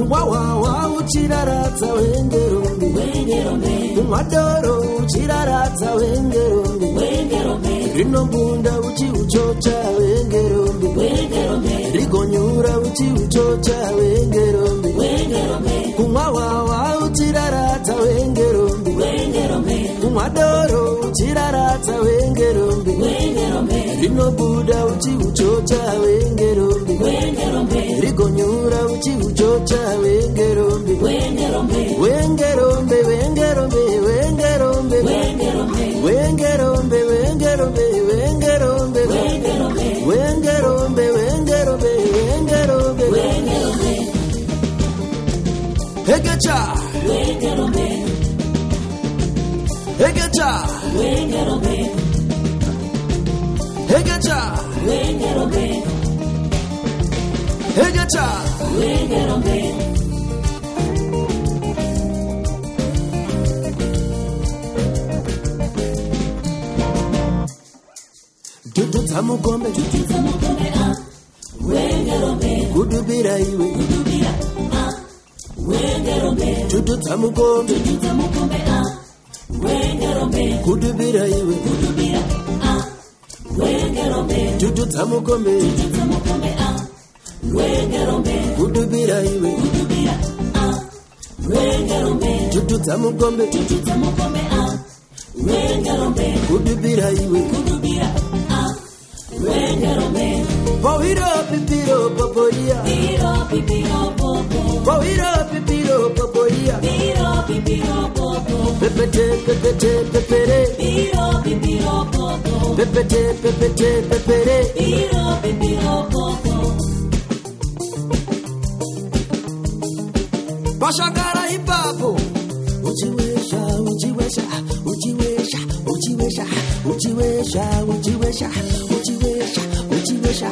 Wawawa uchiraradza wengerombe Kumadoro uchiraradza wengerombe Rinombunda uchiuchocha wengerombe Rigonyura uchiuchocha wengerombe Kumwawawa uchiraradza wengerombe Kumadoro uchiraradza wengerombe Rinobuda uchiuchocha wengerombe Rigonyura uchiuchocha wengerombe Wengerombe Wengerombe Wengerombe Wengerombe Wengerombe Wengerombe Wengerombe Wengerombe Hegecha Wengerombe Hegecha Wengerombe Hegecha Wengerombe Hegecha Wengerombe Tututsa mukombe Wengerombe Kudubira iwe Wengerombe Tututsa mukombe Wengerombe Kudubira iwe Wengerombe Tututsa mukombe Wengerombe Kudubira iwe Wengerombe Tututsa mukombe Wengerombe Kudubira iwe Wengerombe Bawiro pipiro poporia Piro pipiro popo Bawiro pipiro poporia Piro pipiro popo Pepete pepete pepere Piro pipiro popo Pepete pepete pepere Piro pipiro popo Bashagara hipapo Uchiwesha uchiwesha uchiwesha uchiwesha uchiwesha uchiwesha uchiwesha uchiwesha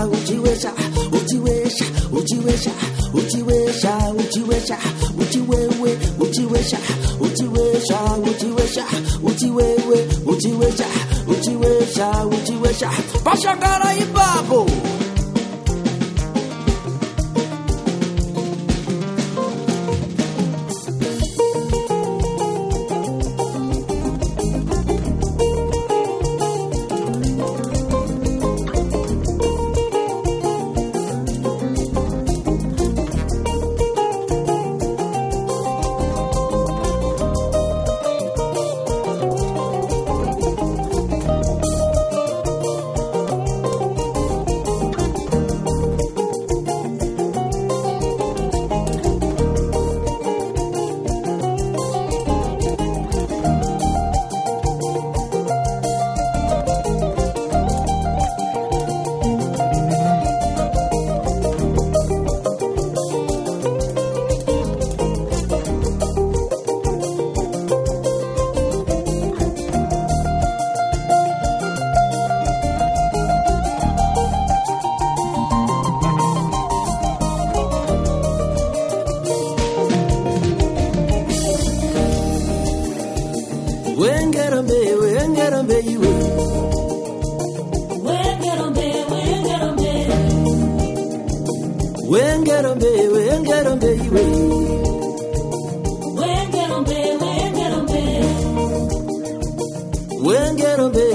uchiwesha uchiwesha uchiwesha uchiwesha uchiwesha uchiwesha uchiwewe uchiwesha uchiwesha uchiwesha uchiwewe uchiwesha uchiwesha uchiwesha Bashagara ipapo Wengerombe Wengerombe iwe Wengerombe Wengerombe Wengerombe Wengerombe iwe Wengerombe Wengerombe Wengerombe